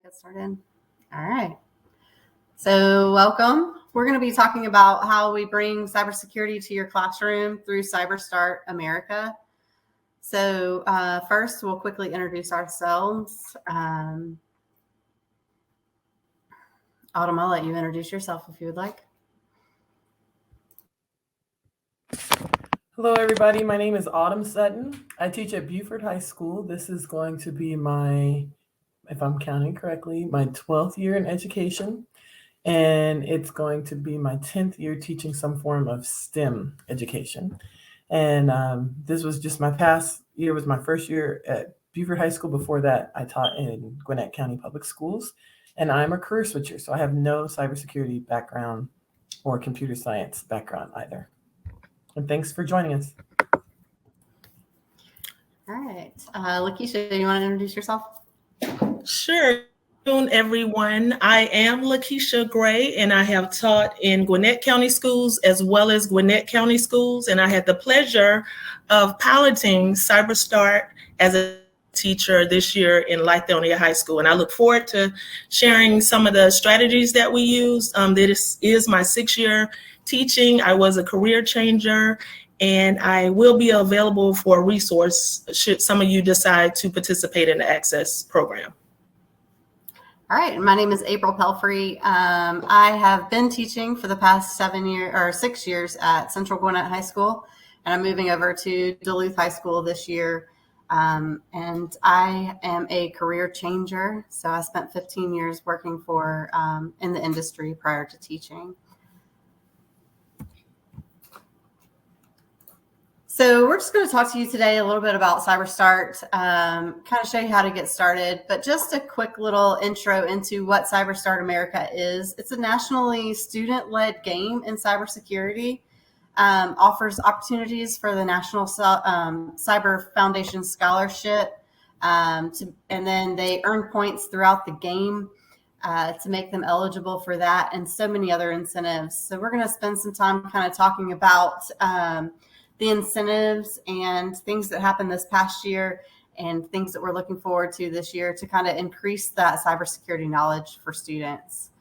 Get started. All right. So welcome. We're going to be talking about how we bring cybersecurity to your classroom through CyberStart America. So first, we'll quickly introduce ourselves. Autumn, I'll let you introduce yourself if you would like. Hello, everybody. My name is Autumn Sutton. I teach at BUFORD High School. This is going to be my, if I'm counting correctly, my 12th year in education. And it's going to be my 10th year teaching some form of STEM education. And this was just my past year, was my first year at BUFORD High School. Before that, I taught in Gwinnett County Public Schools. And I'm a career switcher, so I have no cybersecurity background or computer science background either. And thanks for joining us. All right. Lakecia, you want to introduce yourself? Sure. Good afternoon, everyone. I am Lakecia Gray, and I have taught in Gwinnett County Schools as well as Gwinnett County Schools. And I had the pleasure of piloting CyberStart as a teacher this year in Lakecia High School. And I look forward to sharing some of the strategies that we use. This is my 6th year teaching. I was a career changer, and I will be available for a resource should some of you decide to participate in the ACCESS program. All right. My name is April Pelfrey. I have been teaching for the past 6 years at Central Gwinnett High School, and I'm moving over to Duluth High School this year. And I am a career changer. So I spent 15 years working in the industry prior to teaching. So we're just going to talk to you today a little bit about CyberStart, kind of show you how to get started, but just a quick little intro into what CyberStart America is. It's a nationally student-led game in cybersecurity, offers opportunities for the National Cyber Foundation Scholarship, and then they earn points throughout the game to make them eligible for that, and so many other incentives. So we're going to spend some time kind of talking about the incentives and things that happened this past year and things that we're looking forward to this year to kind of increase that cybersecurity knowledge for students.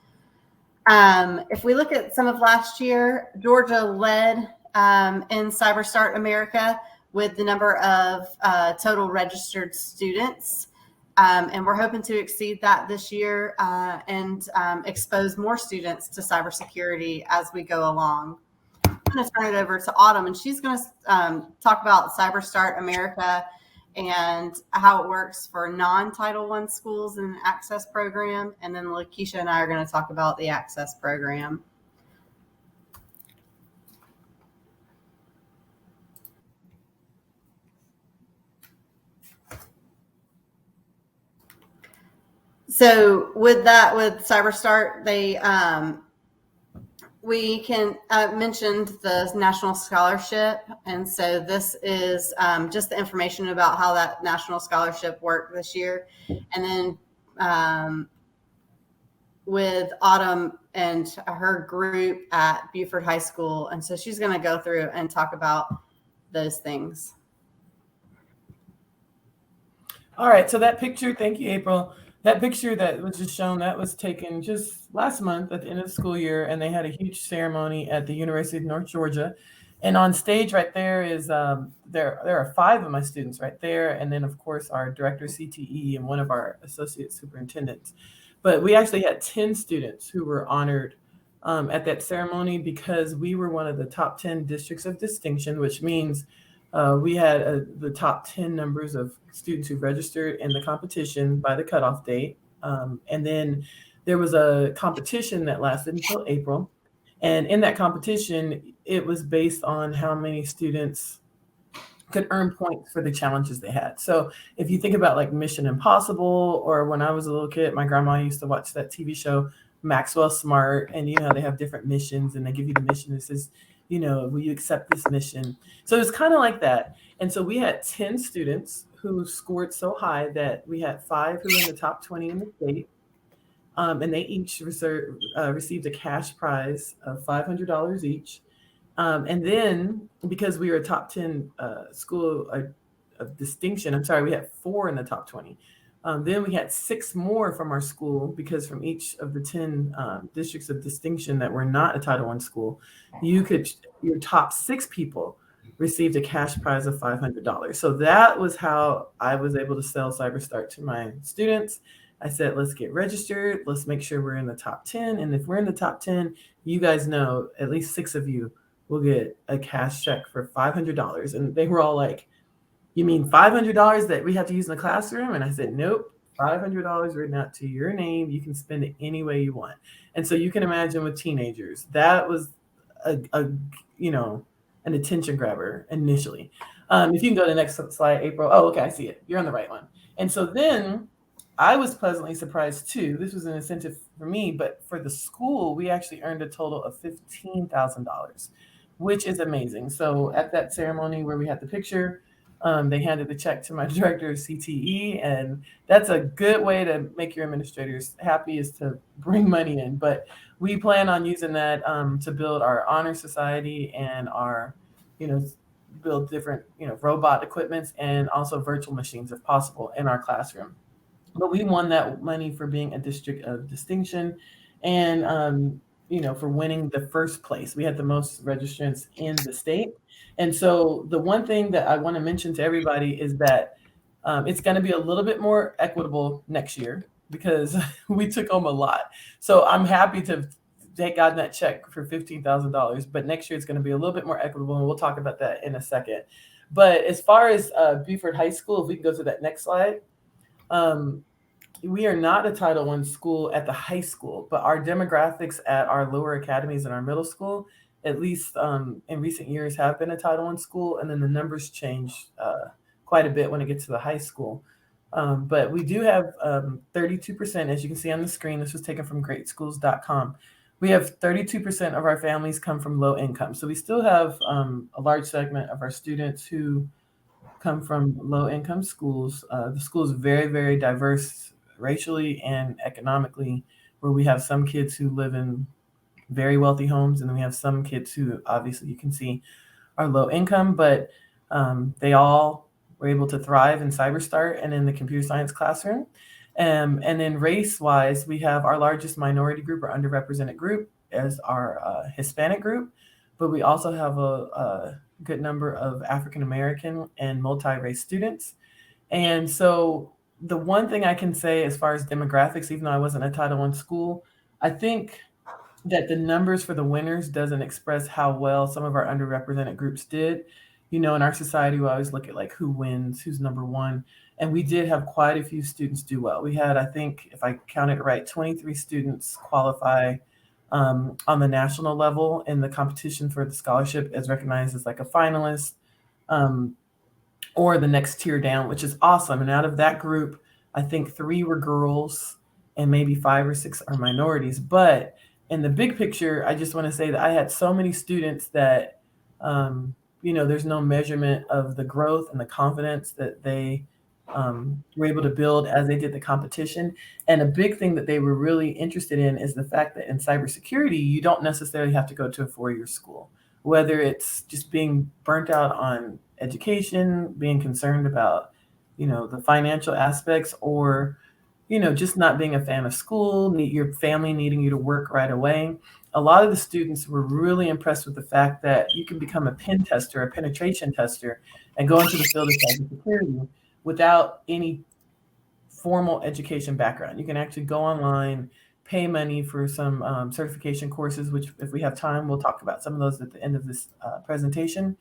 If we look at some of last year, Georgia led in CyberStart America with the number of total registered students. And we're hoping to exceed that this year and expose more students to cybersecurity as we go along. I'm going to turn it over to Autumn, and she's going to talk about CyberStart America and how it works for non-Title I schools in the ACCESS program. And then Lakecia and I are going to talk about the ACCESS program. So with CyberStart, we can mentioned the National Scholarship, and so this is just the information about how that National Scholarship worked this year. And then with Autumn and her group at BUFORD High School, and so she's going to go through and talk about those things. All right, so that picture, thank you, April. That picture that was just shown, that was taken just last month at the end of the school year, and they had a huge ceremony at the University of North Georgia. And on stage right there is, there are 5 of my students right there, and then, of course, our director of CTE and one of our associate superintendents. But we actually had 10 students who were honored at that ceremony because we were one of the top 10 districts of distinction, which means we had the top 10 numbers of students who registered in the competition by the cutoff date. And then there was a competition that lasted until April. And in that competition, it was based on how many students could earn points for the challenges they had. So if you think about like Mission Impossible, or when I was a little kid, my grandma used to watch that TV show, Maxwell Smart, and they have different missions, and they give you the mission that says, will you accept this mission? So it's kind of like that. And so we had 10 students who scored so high that we had 5 who were in the top 20 in the state. And they each received a cash prize of $500 each. And then because we were a top 10 school of distinction, we had 4 in the top 20. Then we had 6 more from our school, because from each of the 10 districts of distinction that were not a Title I school, your top 6 people received a cash prize of $500. So that was how I was able to sell CyberStart to my students. I said, let's get registered. Let's make sure we're in the top 10. And if we're in the top 10, you guys know at least 6 of you will get a cash check for $500. And they were all like, you mean $500 that we have to use in the classroom? And I said, nope, $500 written out to your name. You can spend it any way you want. And so you can imagine with teenagers, that was an attention grabber initially. If you can go to the next slide, April. Oh, okay, I see it. You're on the right one. And so then I was pleasantly surprised too. This was an incentive for me, but for the school, we actually earned a total of $15,000, which is amazing. So at that ceremony where we had the picture, they handed the check to my director of CTE, and that's a good way to make your administrators happy, is to bring money in. But we plan on using that to build our honor society and our, build different, robot equipments and also virtual machines if possible in our classroom. But we won that money for being a district of distinction and, for winning the first place. We had the most registrants in the state. And so the one thing that I want to mention to everybody is that it's going to be a little bit more equitable next year, because we took home a lot. So I'm happy to take gotten that check for $15,000, but next year it's going to be a little bit more equitable, and we'll talk about that in a second. But as far as BUFORD High School, if we can go to that next slide, we are not a Title I school at the high school, but our demographics at our lower academies and our middle school, at least in recent years, have been a Title I school, and then the numbers change quite a bit when it gets to the high school. But we do have 32%, as you can see on the screen. This was taken from greatschools.com. We have 32% of our families come from low income. So we still have a large segment of our students who come from low income schools. The school is very, very diverse racially and economically, where we have some kids who live in very wealthy homes, and then we have some kids who, obviously you can see, are low income, but they all were able to thrive in CyberStart and in the computer science classroom. And then race-wise, we have our largest minority group or underrepresented group as our Hispanic group, but we also have a good number of African-American and multi-race students. And so the one thing I can say as far as demographics, even though I wasn't a Title I school, I think that the numbers for the winners doesn't express how well some of our underrepresented groups did. In our society, we always look at like who wins, who's number one. And we did have quite a few students do well. We had, I think, if I counted right, 23 students qualify on the national level in the competition for the scholarship as recognized as like a finalist or the next tier down, which is awesome. And out of that group, I think 3 were girls and maybe 5 or 6 are minorities. But in the big picture, I just want to say that I had so many students that, there's no measurement of the growth and the confidence that they were able to build as they did the competition. And a big thing that they were really interested in is the fact that in cybersecurity, you don't necessarily have to go to a 4-year school, whether it's just being burnt out on education, being concerned about, the financial aspects, or, just not being a fan of school, your family needing you to work right away. A lot of the students were really impressed with the fact that you can become a pen tester, a penetration tester, and go into the field of cybersecurity without any formal education background. You can actually go online, pay money for some certification courses, which if we have time, we'll talk about some of those at the end of this presentation.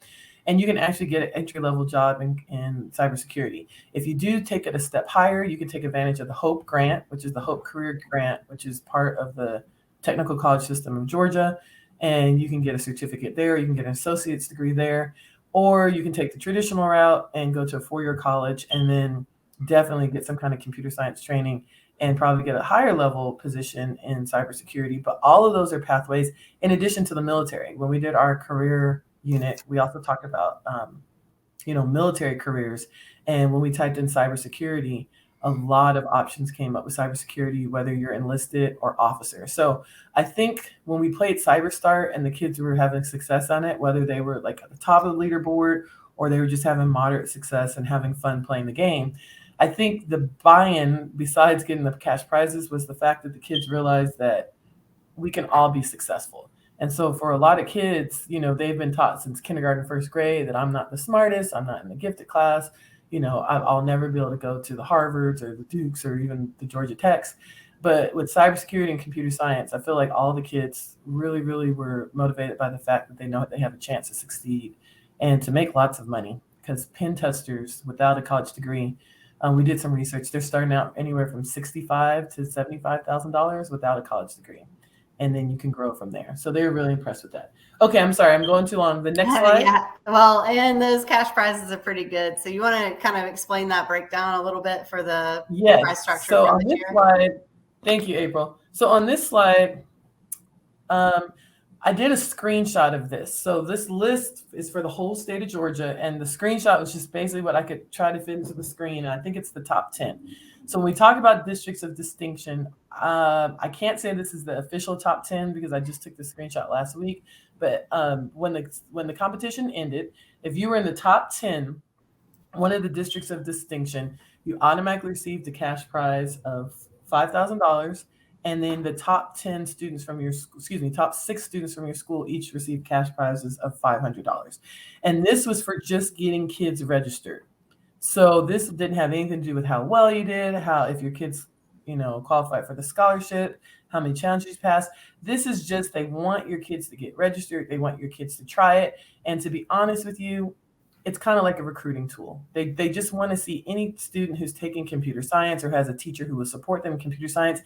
And you can actually get an entry-level job in cybersecurity. If you do take it a step higher, you can take advantage of the HOPE grant, which is the HOPE Career Grant, which is part of the technical college system of Georgia. And you can get a certificate there. You can get an associate's degree there. Or you can take the traditional route and go to a 4-year college and then definitely get some kind of computer science training and probably get a higher level position in cybersecurity. But all of those are pathways in addition to the military. When we did our career unit, we also talked about, military careers. And when we typed in cybersecurity, a lot of options came up with cybersecurity, whether you're enlisted or officer. So I think when we played CyberStart and the kids were having success on it, whether they were like at the top of the leaderboard or they were just having moderate success and having fun playing the game, I think the buy-in, besides getting the cash prizes, was the fact that the kids realized that we can all be successful. And so for a lot of kids, you know, they've been taught since kindergarten, first grade that I'm not the smartest, I'm not in the gifted class, you know, I'll never be able to go to the Harvards or the Dukes or even the Georgia Techs. But with cybersecurity and computer science, I feel like all the kids really, really were motivated by the fact that they know they have a chance to succeed and to make lots of money. Because pen testers without a college degree, we did some research, they're starting out anywhere from $65,000 to $75,000 without a college degree. And then you can grow from there. So they were really impressed with that. Okay, I'm sorry, I'm going too long. The next slide. Yeah, well, and those cash prizes are pretty good. So you want to kind of explain that breakdown a little bit for the prize structure? So on this slide, thank you, April. So on this slide, I did a screenshot of this. So this list is for the whole state of Georgia, and the screenshot was just basically what I could try to fit into the screen, and I think it's the top 10. So when we talk about districts of distinction, I can't say this is the official top 10 because I just took the screenshot last week, but when the competition ended, if you were in the top 10, one of the districts of distinction, you automatically received a cash prize of $5,000. And then the top 10 students from your, top 6 students from your school each received cash prizes of $500. And this was for just getting kids registered. So this didn't have anything to do with how well you did, how if your kids, you know, qualified for the scholarship, how many challenges you passed. This is just, they want your kids to get registered. They want your kids to try it. And to be honest with you, it's kind of like a recruiting tool. They just want to see any student who's taking computer science or has a teacher who will support them in computer science,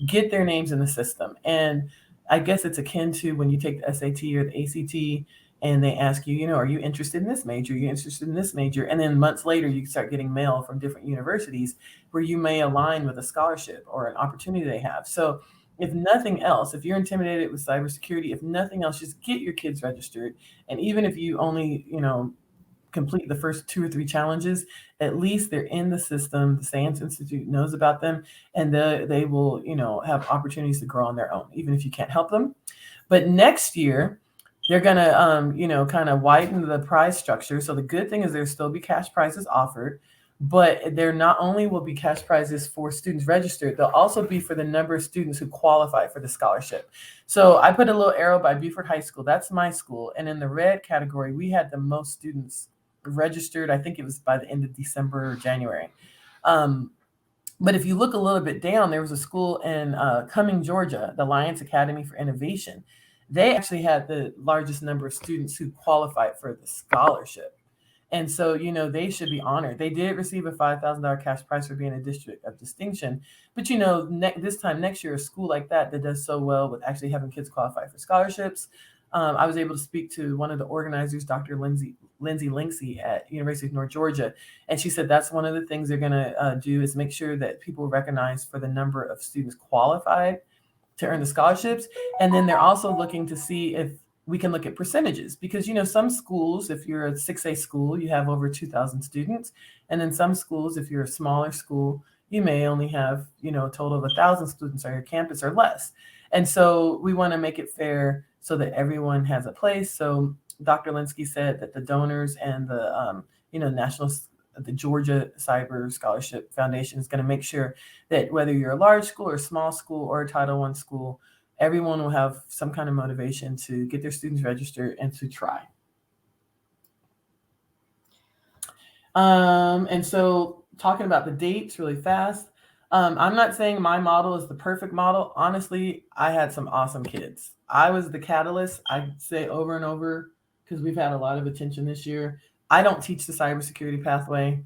get their names in the system. And I guess it's akin to when you take the SAT or the ACT and they ask you, you know, are you interested in this major? Are you interested in this major? And then months later, you start getting mail from different universities where you may align with a scholarship or an opportunity they have. So if nothing else, if you're intimidated with cybersecurity, if nothing else, just get your kids registered. And even if you only, you know, complete the first 2 or 3 challenges, at least they're in the system. The Science Institute knows about them, and they will, you know, have opportunities to grow on their own, even if you can't help them. But next year, they're gonna, you know, kind of widen the prize structure. So the good thing is there'll still be cash prizes offered, but there not only will be cash prizes for students registered, they'll also be for the number of students who qualify for the scholarship. So I put a little arrow by BUFORD High School. That's my school. And in the red category, we had the most students registered. I think it was by the end of December or January. But if you look a little bit down, there was a school in Cumming, Georgia, the Alliance Academy for Innovation. They actually had the largest number of students who qualified for the scholarship. And so, you know, they should be honored. They did receive a $5,000 cash prize for being a district of distinction. But, you know, this time next year, a school like that does so well with actually having kids qualify for scholarships. I was able to speak to one of the organizers, Dr. Lindsay Linksey at University of North Georgia. And she said that's one of the things they're going to do is make sure that people recognize for the number of students qualified to earn the scholarships. And then they're also looking to see if we can look at percentages because, you know, some schools, if you're a 6A school, you have over 2,000 students. And then some schools, if you're a smaller school, you may only have, you know, a total of 1,000 students on your campus or less. And so we want to make it fair so that everyone has a place. So Dr. Linsky said that the donors and the, you know, the Georgia Cyber Scholarship Foundation is going to make sure that whether you're a large school or small school or a Title I school, everyone will have some kind of motivation to get their students registered and to try. And so talking about the dates really fast, I'm not saying my model is the perfect model. Honestly, I had some awesome kids. I was the catalyst. I say over and over, because we've had a lot of attention this year. I don't teach the cybersecurity pathway,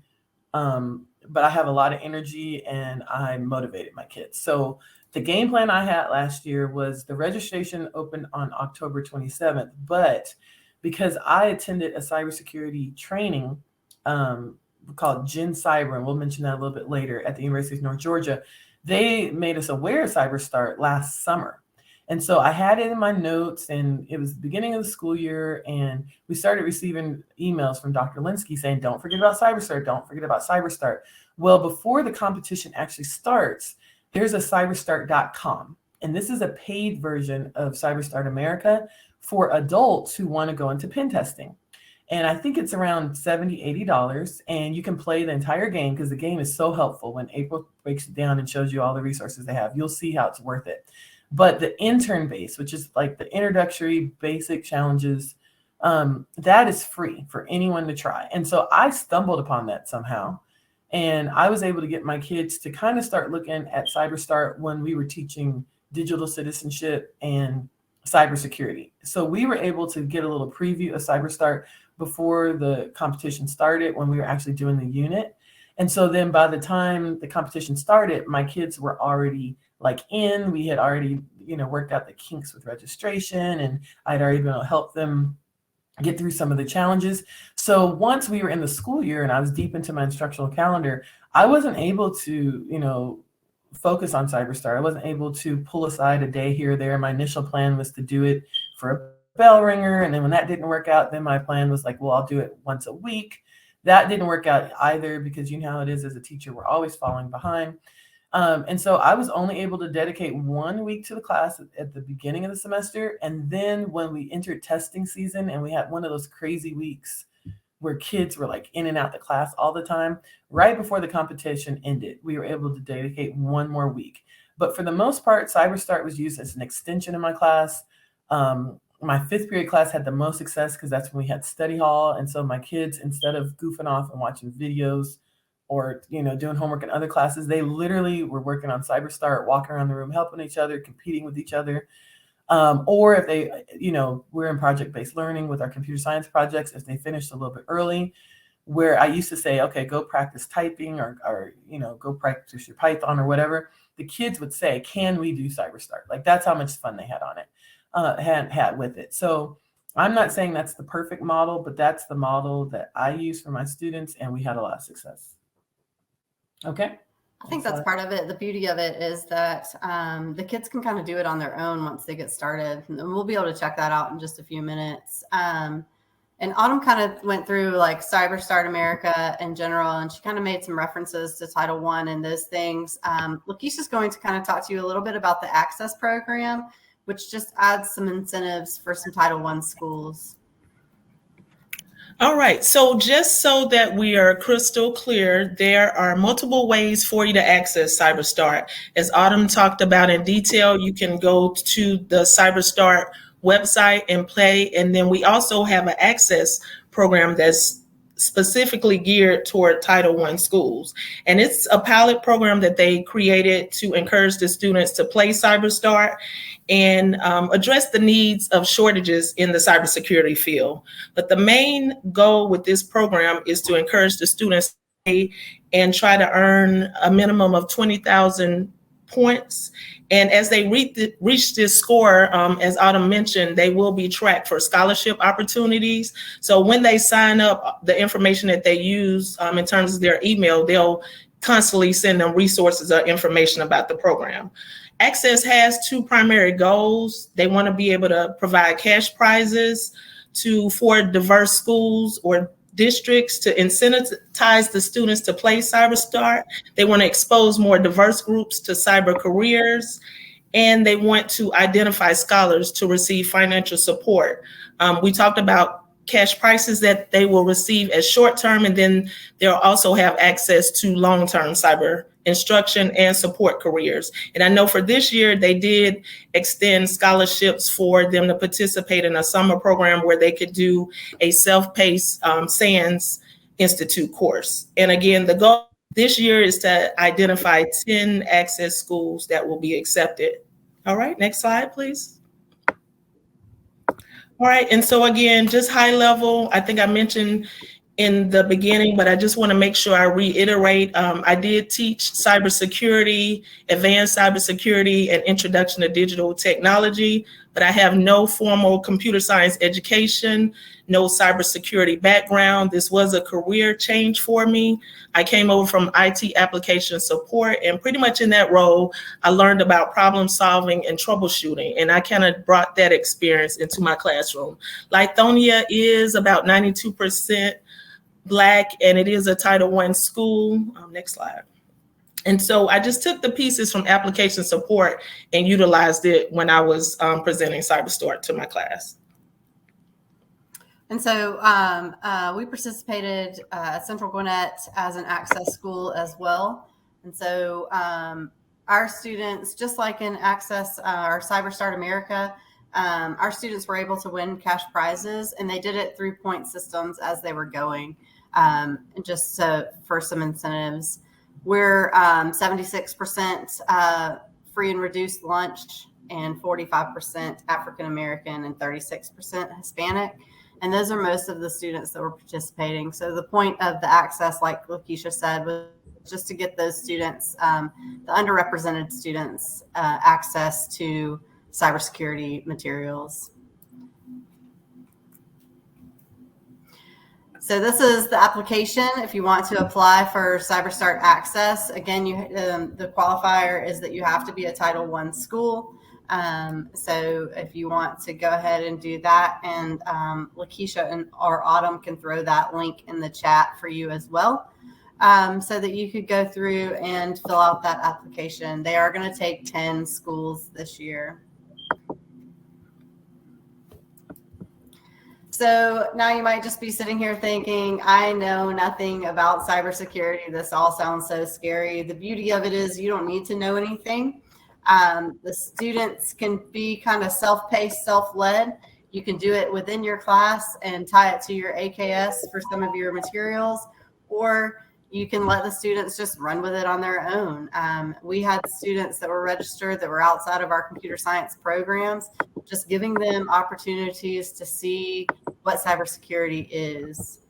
but I have a lot of energy and I motivated my kids. So the game plan I had last year was the registration opened on October 27th, but because I attended a cybersecurity training called Gen Cyber, and we'll mention that a little bit later, at the University of North Georgia, they made us aware of CyberStart last summer. And so I had it in my notes, and it was the beginning of the school year, and we started receiving emails from Dr. Linsky saying, don't forget about CyberStart, don't forget about CyberStart. Well, before the competition actually starts, there's a cyberstart.com, and this is a paid version of CyberStart America for adults who want to go into pen testing. And I think it's around $70, $80, and you can play the entire game because the game is so helpful. When April breaks it down and shows you all the resources they have, you'll see how it's worth it. But the intern base, which is like the introductory basic challenges, that is free for anyone to try. And so I stumbled upon that somehow. And I was able to get my kids to kind of start looking at CyberStart when we were teaching digital citizenship and cybersecurity. So we were able to get a little preview of CyberStart before the competition started, when we were actually doing the unit. And so then by the time the competition started, my kids were already we had already, worked out the kinks with registration, and I'd already been able to help them get through some of the challenges. So once we were in the school year and I was deep into my instructional calendar, I wasn't able to, focus on CyberStart. I wasn't able to pull aside a day here or there. My initial plan was to do it for a bell ringer. And then when that didn't work out, then my plan was like, well, I'll do it once a week. That didn't work out either, because you know how it is as a teacher, we're always falling behind. And so I was only able to dedicate 1 week to the class at the beginning of the semester. And then when we entered testing season and we had one of those crazy weeks where kids were like in and out the class all the time, right before the competition ended, we were able to dedicate 1 more week. But for the most part, CyberStart was used as an extension in my class. My 5th period class had the most success because that's when we had study hall. And so my kids, instead of goofing off and watching videos or doing homework in other classes, they literally were working on CyberStart, walking around the room, helping each other, competing with each other. Or if they, we're in project-based learning with our computer science projects, if they finished a little bit early, where I used to say, okay, go practice typing or go practice your Python or whatever, the kids would say, can we do CyberStart? Like, that's how much fun they had on it, had with it. So I'm not saying that's the perfect model, but that's the model that I use for my students, and we had a lot of success. Okay. I think that's part of it. The beauty of it is that the kids can kind of do it on their own once they get started. And we'll be able to check that out in just a few minutes. And Autumn kind of went through like CyberStart America in general, and she kind of made some references to Title I and those things. Lakecia's going to kind of talk to you a little bit about the ACCESS program, which just adds some incentives for some Title I schools. All right, so just so that we are crystal clear, there are multiple ways for you to access CyberStart. As Autumn talked about in detail, you can go to the CyberStart website and play, and then we also have an ACCESS program that's specifically geared toward Title I schools. And it's a pilot program that they created to encourage the students to play CyberStart and address the needs of shortages in the cybersecurity field. But the main goal with this program is to encourage the students to play and try to earn a minimum of 20,000 points. And as they reach this score, as Autumn mentioned, they will be tracked for scholarship opportunities. So when they sign up, the information that they use in terms of their email, they'll constantly send them resources or information about the program. ACCESS has 2 primary goals. They want to be able to provide cash prizes for diverse schools or districts to incentivize the students to play CyberStart. They want to expose more diverse groups to cyber careers, and they want to identify scholars to receive financial support. We talked about cash prizes that they will receive as short-term, and then they'll also have access to long-term cyber instruction and support careers. And I know for this year, they did extend scholarships for them to participate in a summer program where they could do a self-paced SANS Institute course. And again, the goal this year is to identify 10 ACCESS schools that will be accepted. All right, next slide, please. All right, and so again, just high level, I think I mentioned in the beginning, but I just want to make sure I reiterate. I did teach cybersecurity, advanced cybersecurity, and introduction to digital technology, but I have no formal computer science education, no cybersecurity background. This was a career change for me. I came over from IT application support, and pretty much in that role, I learned about problem solving and troubleshooting, and I kind of brought that experience into my classroom. Lithonia is about 92% Black, and it is a Title I school. Next slide. And so I just took the pieces from application support and utilized it when I was presenting CyberStart to my class. And so we participated at Central Gwinnett as an ACCESS school as well. And so our students, just like in ACCESS or CyberStart America, our students were able to win cash prizes, and they did it through point systems as they were going, and just for some incentives. We're 76% free and reduced lunch, and 45% African American, and 36% Hispanic. And those are most of the students that were participating. So the point of the ACCESS, like Lakecia said, was just to get those students, the underrepresented students, access to cybersecurity materials. So this is the application if you want to apply for CyberStart Access. Again, the qualifier is that you have to be a Title I school. So if you want to go ahead and do that, and Lakecia or Autumn can throw that link in the chat for you as well, so that you could go through and fill out that application. They are going to take 10 schools this year. So now you might just be sitting here thinking, I know nothing about cybersecurity. This all sounds so scary. The beauty of it is you don't need to know anything. The students can be kind of self-paced, self-led. You can do it within your class and tie it to your ACCESS for some of your materials, or you can let the students just run with it on their own. We had students that were registered that were outside of our computer science programs, just giving them opportunities to see what cybersecurity is.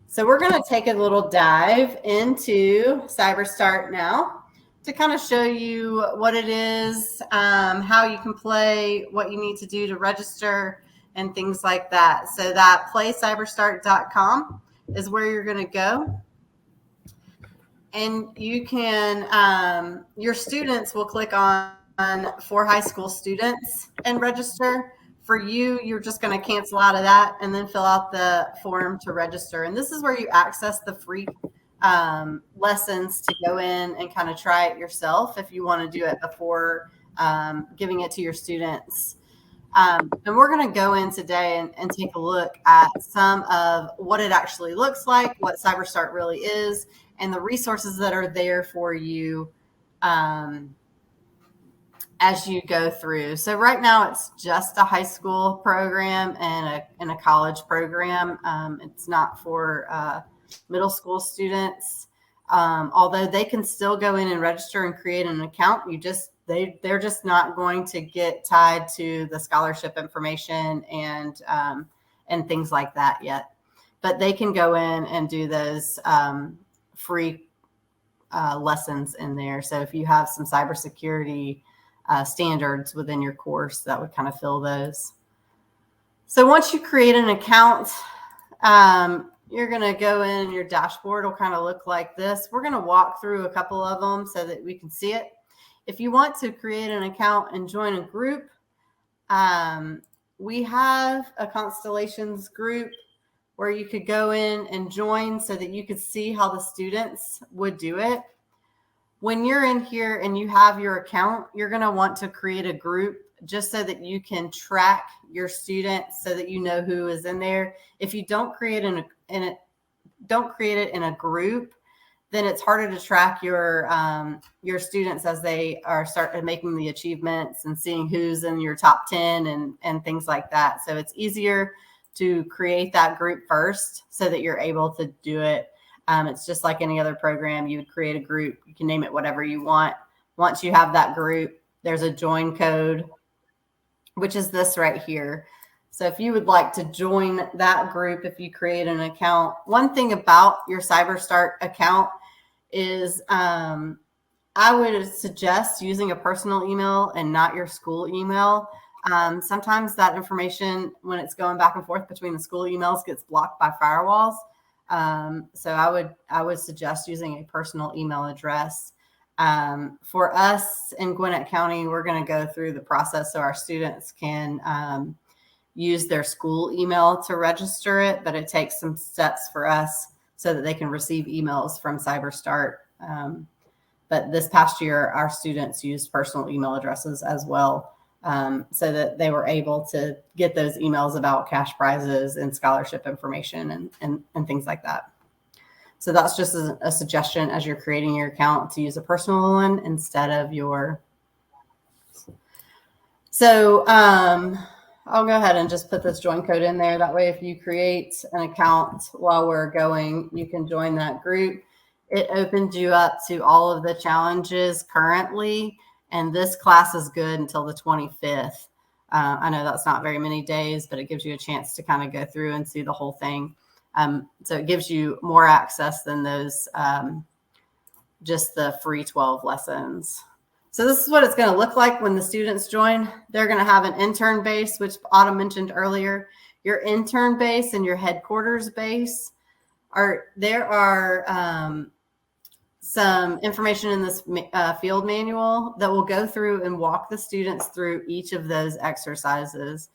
So we're going to take a little dive into CyberStart now to kind of show you what it is, how you can play, what you need to do to register, and things like that. So that playcyberstart.com is where you're going to go. And you can, your students will click on for high school students and register. For you, you're just going to cancel out of that and then fill out the form to register. And this is where you access the free lessons to go in and kind of try it yourself if you want to do it before giving it to your students. And we're going to go in today and take a look at some of what it actually looks like, what CyberStart really is, and the resources that are there for you as you go through. So right now it's just a high school program and a college program. It's not for middle school students, although they can still go in and register and create an account. They're just not going to get tied to the scholarship information and things like that yet. But they can go in and do those free lessons in there. So if you have some cybersecurity standards within your course, that would kind of fill those. So once you create an account, you're going to go in, your dashboard will kind of look like this. We're going to walk through a couple of them so that we can see it. If you want to create an account and join a group, we have a constellations group where you could go in and join so that you could see how the students would do it. When you're in here and you have your account, you're going to want to create a group just so that you can track your students so that you know who is in there. If you don't create it in a group, then it's harder to track your students as they are starting making the achievements and seeing who's in your top 10 and things like that. So it's easier to create that group first so that you're able to do it. It's just like any other program. You would create a group. You can name it whatever you want. Once you have that group, there's a join code, which is this right here. So if you would like to join that group, if you create an account, one thing about your CyberStart account is I would suggest using a personal email and not your school email. Sometimes that information, when it's going back and forth between the school emails, gets blocked by firewalls. So I would suggest using a personal email address. For us in Gwinnett County, we're going to go through the process so our students can use their school email to register it, but it takes some steps for us so that they can receive emails from CyberStart. But this past year, our students used personal email addresses as well so that they were able to get those emails about cash prizes and scholarship information and things like that. So that's just a suggestion as you're creating your account to use a personal one instead of your. So I'll go ahead and just put this join code in there. That way, if you create an account while we're going, you can join that group. It opens you up to all of the challenges currently. And this class is good until the 25th. I know that's not very many days, but it gives you a chance to kind of go through and see the whole thing. So it gives you more access than those, just the free 12 lessons. So this is what it's going to look like when the students join. They're going to have an intern base, which Autumn mentioned earlier. Your intern base and your headquarters base there are some information in this field manual that will go through and walk the students through each of those exercises.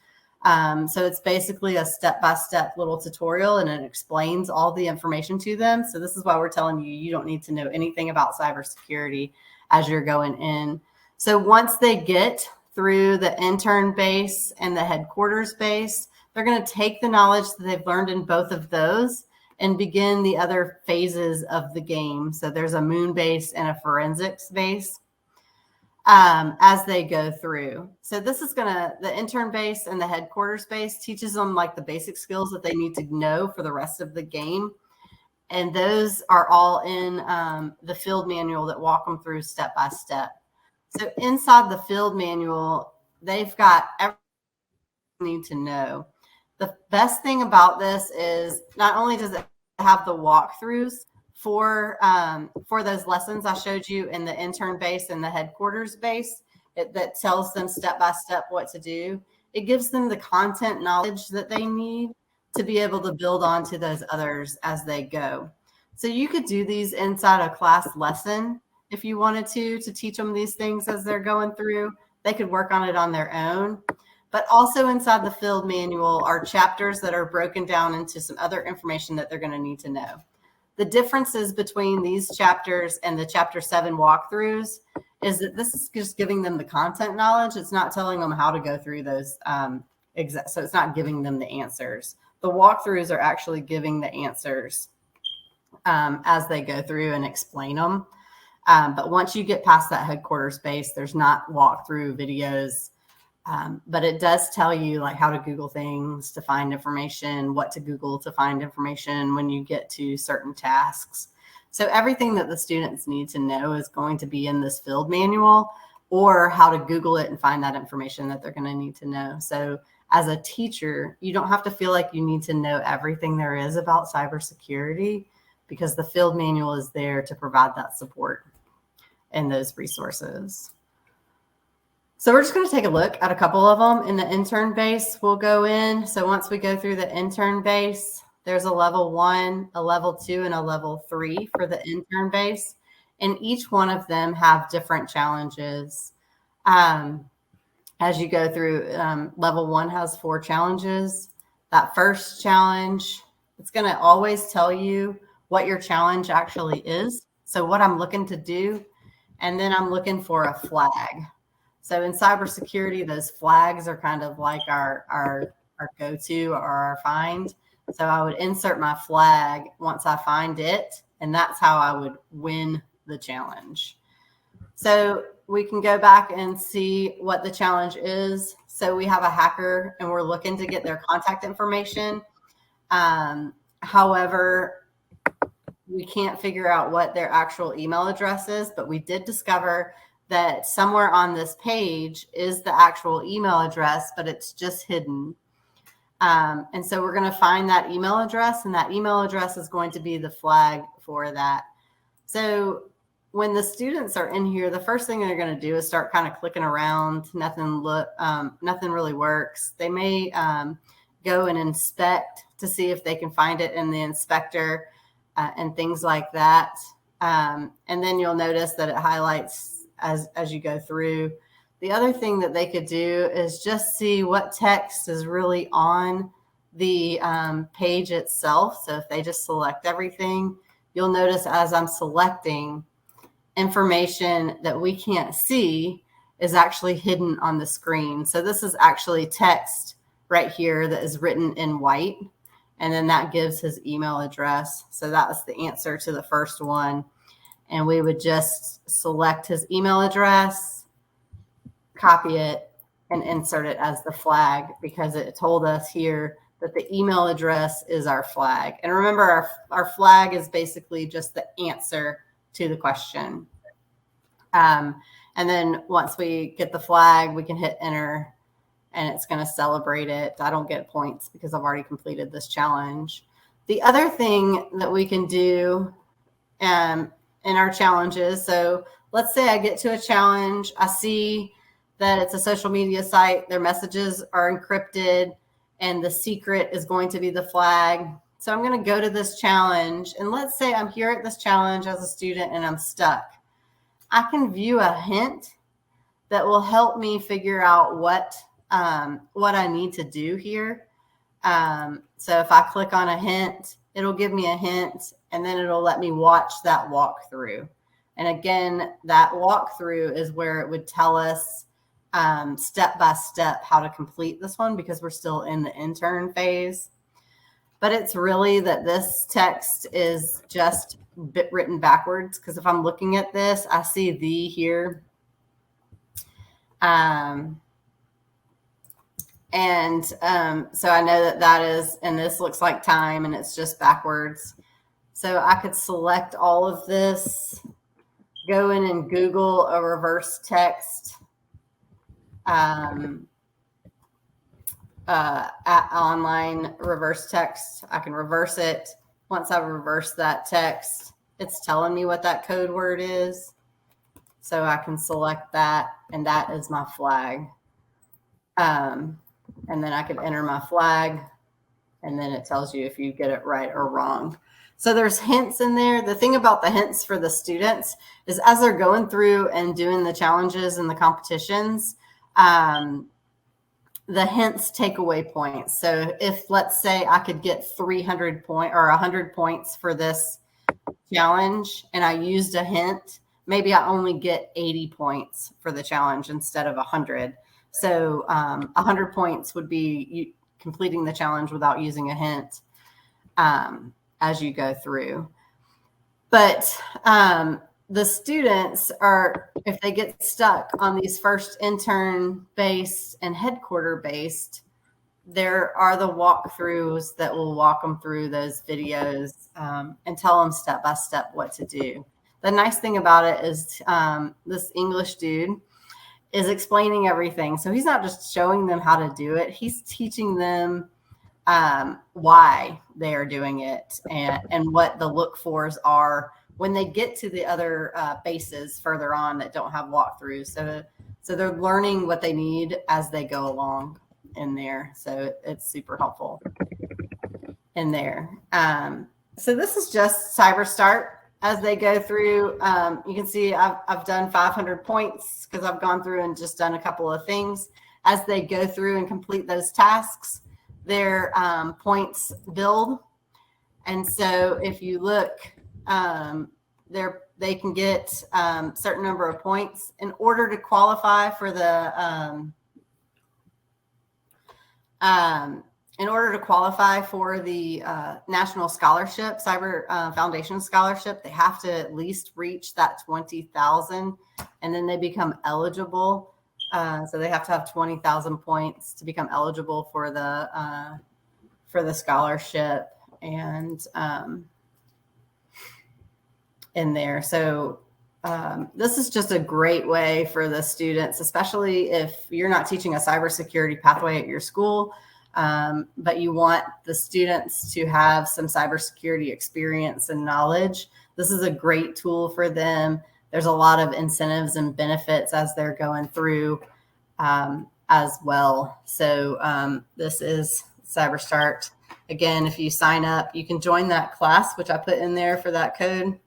So it's basically a step-by-step little tutorial, and it explains all the information to them. So this is why we're telling you, you don't need to know anything about cybersecurity as you're going in. So once they get through the intern base and the headquarters base, they're going to take the knowledge that they've learned in both of those and begin the other phases of the game. So there's a moon base and a forensics base as they go through. So this is the intern base and the headquarters base teaches them like the basic skills that they need to know for the rest of the game. And those are all in the field manual that walk them through step by step. So inside the field manual, they've got everything they need to know. The best thing about this is not only does it have the walkthroughs for those lessons I showed you in the intern base and the headquarters base that tells them step by step what to do. It gives them the content knowledge that they need to be able to build onto those others as they go. So you could do these inside a class lesson if you wanted to teach them these things as they're going through. They could work on it on their own. But also inside the field manual are chapters that are broken down into some other information that they're going to need to know. The differences between these chapters and the Chapter 7 walkthroughs is that this is just giving them the content knowledge. It's not telling them how to go through those. So it's not giving them the answers. The walkthroughs are actually giving the answers as they go through and explain them. But once you get past that headquarters base, there's not walkthrough videos. But it does tell you like how to Google things to find information, what to Google to find information when you get to certain tasks. So everything that the students need to know is going to be in this field manual, or how to Google it and find that information that they're going to need to know. So as a teacher, you don't have to feel like you need to know everything there is about cybersecurity, because the field manual is there to provide that support and those resources. So we're just going to take a look at a couple of them. In the intern base, we'll go in. So once we go through the intern base, there's a level 1, a level 2, and a level 3 for the intern base. And each one of them have different challenges. As you go through, level 1 has 4 challenges. That first challenge, it's going to always tell you what your challenge actually is. So what I'm looking to do, and then I'm looking for a flag. So in cybersecurity, those flags are kind of like our go-to or our find. So I would insert my flag once I find it, and that's how I would win the challenge. So we can go back and see what the challenge is. So we have a hacker and we're looking to get their contact information. However, we can't figure out what their actual email address is, but we did discover that somewhere on this page is the actual email address, but it's just hidden. And so we're going to find that email address, and that email address is going to be the flag for that. So when the students are in here, the first thing they're going to do is start kind of clicking around. Nothing really works. They may go and inspect to see if they can find it in the inspector and things like that. And then you'll notice that it highlights as you go through. The other thing that they could do is just see what text is really on the page itself. So if they just select everything, you'll notice as I'm selecting, information that we can't see is actually hidden on the screen. So this is actually text right here that is written in white. And then that gives his email address. So that was the answer to the first one. And we would just select his email address, copy it, and insert it as the flag, because it told us here that the email address is our flag. And remember, our flag is basically just the answer to the question. And then once we get the flag, we can hit enter, and it's going to celebrate it. I don't get points because I've already completed this challenge. The other thing that we can do in our challenges, so let's say I get to a challenge, I see that it's a social media site, their messages are encrypted, and the secret is going to be the flag. So I'm going to go to this challenge, and let's say I'm here at this challenge as a student and I'm stuck. I can view a hint that will help me figure out what I need to do here. So if I click on a hint, it'll give me a hint, and then it'll let me watch that walkthrough. And again, that walkthrough is where it would tell us step by step how to complete this one, because we're still in the intern phase. But it's really that this text is just written backwards, because if I'm looking at this, I see the here. So I know that is, and this looks like time, and it's just backwards. So I could select all of this, go in and Google a reverse text online reverse text. I can reverse it. Once I reverse that text, it's telling me what that code word is. So I can select that, and that is my flag. And then I can enter my flag, and then it tells you if you get it right or wrong. So there's hints in there. The thing about the hints for the students is as they're going through and doing the challenges and the competitions, the hints take away points. So if, let's say, I could get 300 points or 100 points for this challenge and I used a hint, maybe I only get 80 points for the challenge instead of 100. So 100 points would be you completing the challenge without using a hint as you go through. But the students are, if they get stuck on these first intern-based and headquarter-based, there are the walkthroughs that will walk them through those videos and tell them step by step what to do. The nice thing about it is this English dude is explaining everything. So he's not just showing them how to do it. He's teaching them why they are doing it and what the look-fors are when they get to the other bases further on that don't have walkthroughs. So they're learning what they need as they go along in there. So it's super helpful in there. So this is just CyberStart. As they go through, you can see I've done 500 points because I've gone through and just done a couple of things. As they go through and complete those tasks, their points build. And so if you look, they can get a certain number of points in order to qualify for the National Scholarship, Cyber Foundation Scholarship. They have to at least reach that 20,000, and then they become eligible. So they have to have 20,000 points to become eligible for the scholarship and in there. So this is just a great way for the students, especially if you're not teaching a cybersecurity pathway at your school, but you want the students to have some cybersecurity experience and knowledge. This is a great tool for them. There's a lot of incentives and benefits as they're going through as well. So this is CyberStart. Again, if you sign up, you can join that class, which I put in there for that code.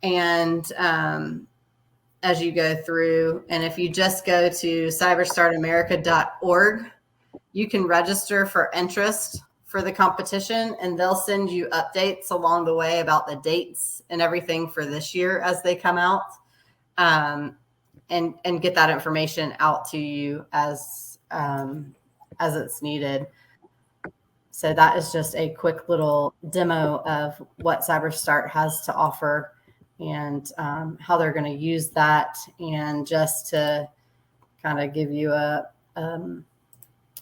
And as you go through, and if you just go to cyberstartamerica.org, you can register for interest for the competition, and they'll send you updates along the way about the dates and everything for this year as they come out. and get that information out to you as it's needed. So that is just a quick little demo of what CyberStart has to offer and how they're going to use that, and just to kind of give you a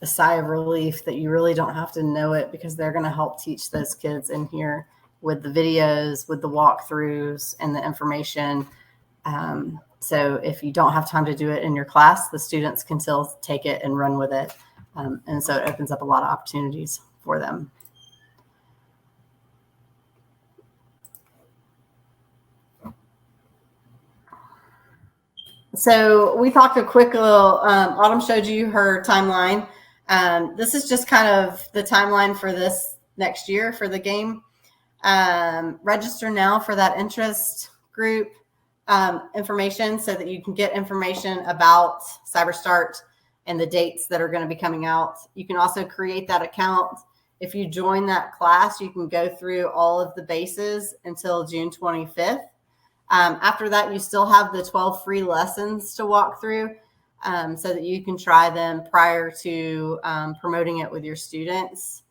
sigh of relief that you really don't have to know it, because they're going to help teach those kids in here with the videos, with the walkthroughs, and the information. So if you don't have time to do it in your class, the students can still take it and run with it. And so it opens up a lot of opportunities for them. So we talked a quick little, Autumn showed you her timeline. This is just kind of the timeline for this next year for the game. Register now for that interest group information, so that you can get information about CyberStart and the dates that are going to be coming out. You can also create that account. If you join that class, you can go through all of the bases until June 25th. After that, you still have the 12 free lessons to walk through, so that you can try them prior to promoting it with your students.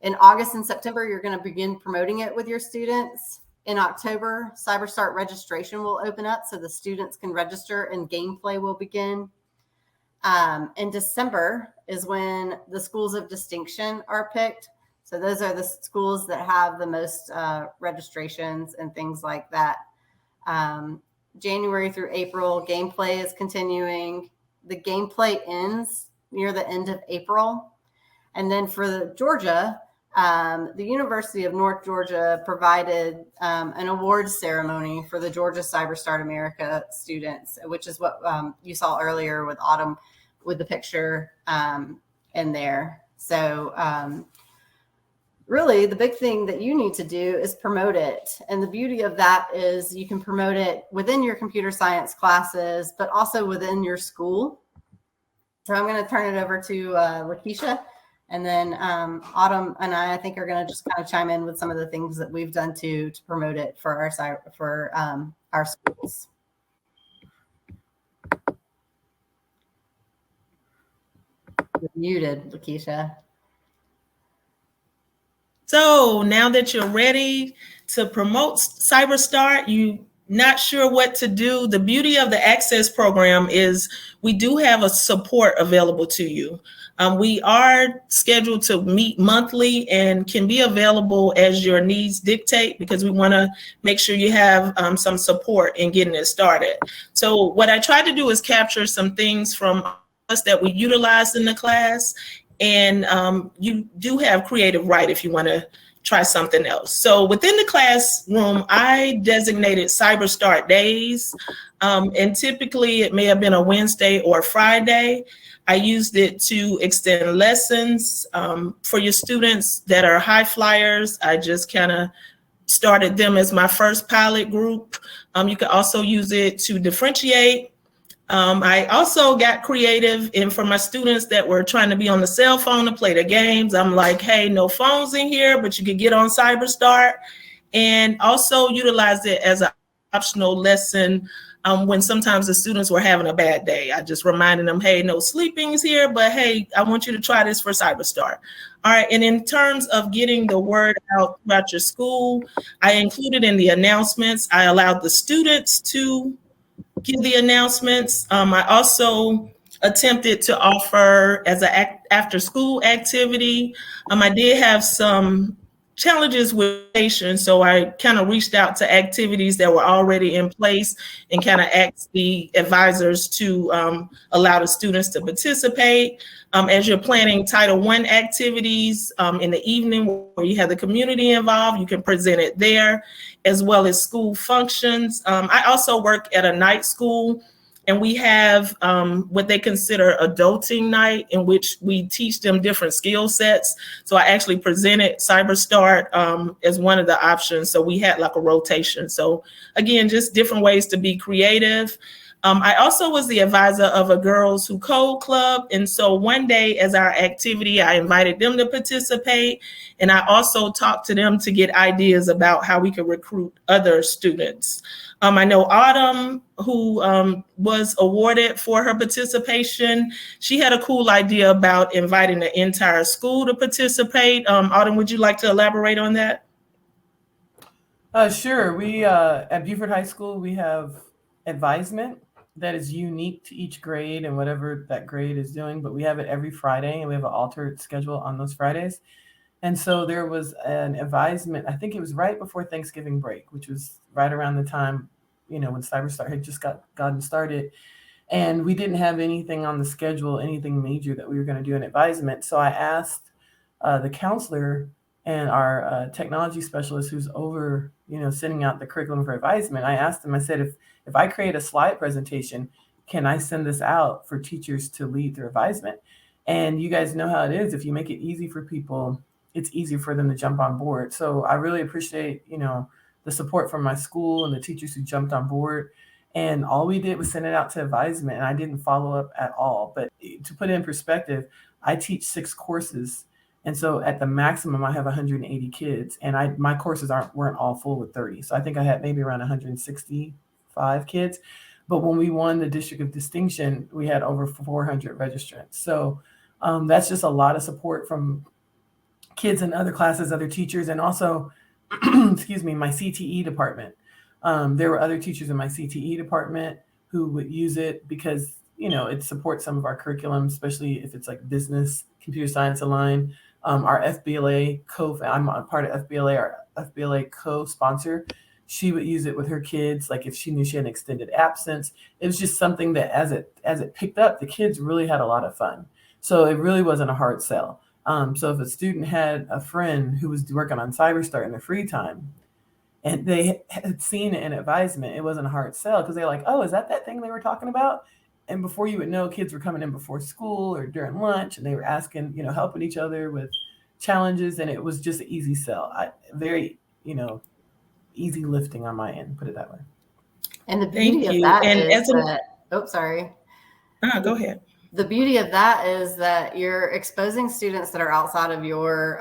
In August and September, you're going to begin promoting it with your students. In October, CyberStart registration will open up, so the students can register and gameplay will begin. In December is when the schools of distinction are picked. So those are the schools that have the most registrations and things like that. January through April, gameplay is continuing. The gameplay ends near the end of April. And then for Georgia, the University of North Georgia provided an awards ceremony for the Georgia CyberStart America students, which is what you saw earlier with Autumn with the picture in there. So really the big thing that you need to do is promote it. And the beauty of that is you can promote it within your computer science classes, but also within your school. So I'm going to turn it over to Lakecia. And then Autumn and I think are going to just kind of chime in with some of the things that we've done to promote it for our schools. You're muted, Lakecia. So now that you're ready to promote CyberStart, you're not sure what to do. The beauty of the ACCESS program is we do have a support available to you. We are scheduled to meet monthly and can be available as your needs dictate, because we want to make sure you have some support in getting it started. So what I tried to do is capture some things from us that we utilized in the class, and you do have creative right if you want to try something else. So within the classroom, I designated CyberStart days, and typically it may have been a Wednesday or a Friday. I used it to extend lessons for your students that are high flyers. I just kind of started them as my first pilot group. You can also use it to differentiate. I also got creative, and for my students that were trying to be on the cell phone to play the games, I'm like, hey, no phones in here, but you could get on CyberStart. And also utilized it as an optional lesson when sometimes the students were having a bad day. I just reminded them, hey, no sleepings here, but hey, I want you to try this for CyberStart. All right, and in terms of getting the word out about your school, I included in the announcements, I allowed the students to give the announcements. I also attempted to offer as an after-school activity. I did have some challenges with patients, so I kind of reached out to activities that were already in place and kind of asked the advisors to allow the students to participate. As you're planning Title I activities in the evening where you have the community involved, you can present it there, as well as school functions. I also work at a night school, and we have what they consider adulting night, in which we teach them different skill sets. So I actually presented CyberStart as one of the options. So we had like a rotation. So again, just different ways to be creative. I also was the advisor of a Girls Who Code club. And so one day as our activity, I invited them to participate. And I also talked to them to get ideas about how we could recruit other students. I know Autumn, who was awarded for her participation, she had a cool idea about inviting the entire school to participate. Autumn, would you like to elaborate on that? Sure. We at Beaufort High School, we have advisement that is unique to each grade and whatever that grade is doing, but we have it every Friday and we have an altered schedule on those Fridays. And so there was an advisement, I think it was right before Thanksgiving break, which was right around the time, when CyberStart had just gotten started. And we didn't have anything on the schedule, anything major that we were going to do an advisement. So I asked the counselor and our technology specialist who's over, sending out the curriculum for advisement. I asked him, I said, if I create a slide presentation, can I send this out for teachers to lead their advisement? And you guys know how it is. If you make it easy for people, it's easier for them to jump on board. So I really appreciate, the support from my school and the teachers who jumped on board. And all we did was send it out to advisement, and I didn't follow up at all. But to put it in perspective, I teach 6 courses. And so at the maximum, I have 180 kids, and my courses weren't all full with 30. So I think I had maybe around 165 kids. But when we won the District of Distinction, we had over 400 registrants. So that's just a lot of support from kids in other classes, other teachers, and also, excuse me, my CTE department. There were other teachers in my CTE department who would use it because, it supports some of our curriculum, especially if it's like business, computer science aligned. Our FBLA I'm a part of FBLA, our FBLA co-sponsor. She would use it with her kids, like if she knew she had an extended absence. It was just something that as it picked up, the kids really had a lot of fun. So it really wasn't a hard sell. So if a student had a friend who was working on CyberStart in their free time, and they had seen it in advisement, it wasn't a hard sell because they're like, oh, is that thing they were talking about? And before you would know, kids were coming in before school or during lunch, and they were asking, helping each other with challenges. And it was just an easy sell. Very, easy lifting on my end, put it that way. And the beauty of that is that, oh, sorry. Go ahead. The beauty of that is that you're exposing students that are outside of your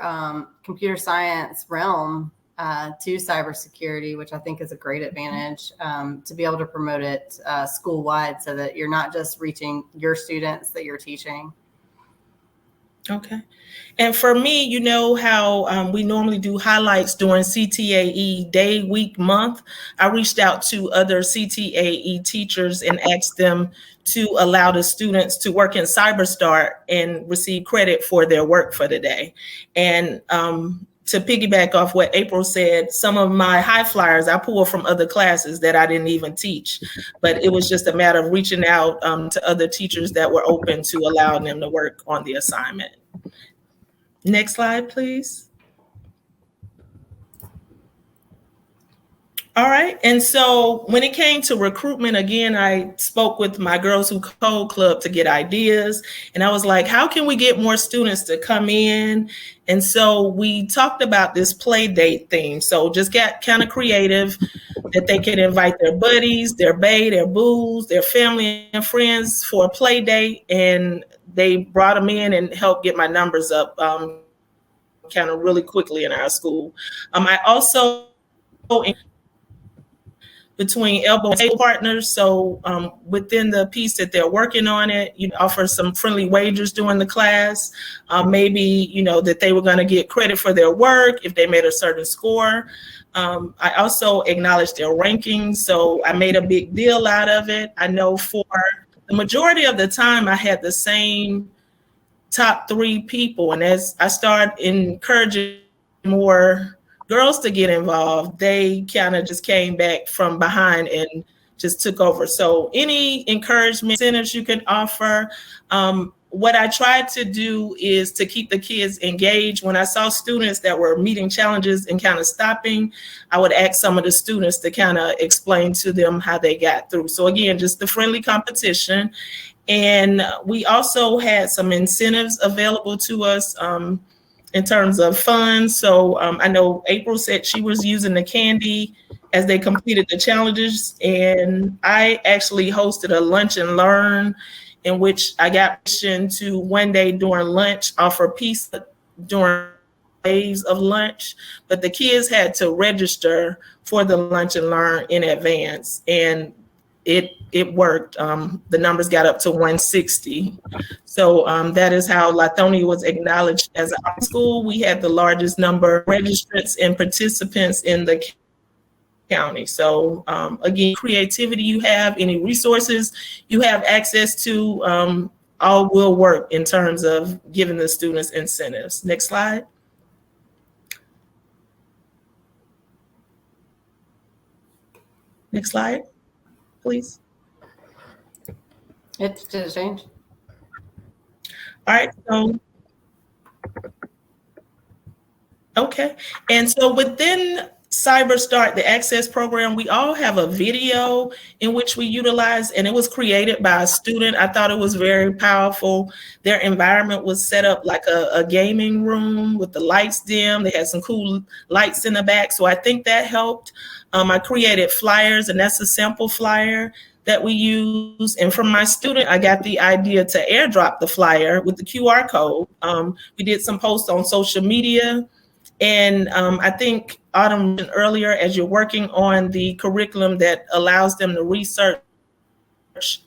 computer science realm to cybersecurity, which I think is a great advantage to be able to promote it school-wide so that you're not just reaching your students that you're teaching. Okay. And for me, you know how we normally do highlights during CTAE day, week, month. I reached out to other CTAE teachers and asked them to allow the students to work in CyberStart and receive credit for their work for the day. And to piggyback off what April said, some of my high flyers I pulled from other classes that I didn't even teach, but it was just a matter of reaching out to other teachers that were open to allowing them to work on the assignment. Next slide, please. All right. And so when it came to recruitment, again, I spoke with my Girls Who Code club to get ideas. And I was like, how can we get more students to come in? And so we talked about this play date theme. So just get kind of creative, that they can invite their buddies, their bae, their boos, their family and friends for a play date. And they brought them in and helped get my numbers up kind of really quickly in our school. I also between elbow and table partners. So within the piece that they're working on it, offer some friendly wagers during the class. Maybe, that they were going to get credit for their work if they made a certain score. I also acknowledged their rankings. So I made a big deal out of it. I know for the majority of the time I had the same top 3 people. And as I started encouraging more girls to get involved, they kind of just came back from behind and just took over. So any encouragement incentives you can offer. What I tried to do is to keep the kids engaged. When I saw students that were meeting challenges and kind of stopping, I would ask some of the students to kind of explain to them how they got through. So again, just the friendly competition. And we also had some incentives available to us in terms of funds. So I know April said she was using the candy as they completed the challenges. And I actually hosted a lunch and learn in which I got permission to one day during lunch offer pizza during days of lunch, but the kids had to register for the lunch and learn in advance, and it worked. The numbers got up to 160. So that is how Lithonia was acknowledged as a high school. We had the largest number of registrants and participants in the county. So again, creativity you have, any resources you have access to, all will work in terms of giving the students incentives. Next slide. Next slide, please. It did it change? All right, so, okay. And so within CyberStart, the ACCESS program, we all have a video in which we utilize, and it was created by a student. I thought it was very powerful. Their environment was set up like a gaming room with the lights dim. They had some cool lights in the back. So I think that helped. I created flyers, and that's a sample flyer that we use. And from my student, I got the idea to airdrop the flyer with the QR code. We did some posts on social media. And I think Autumn mentioned earlier, as you're working on the curriculum that allows them to research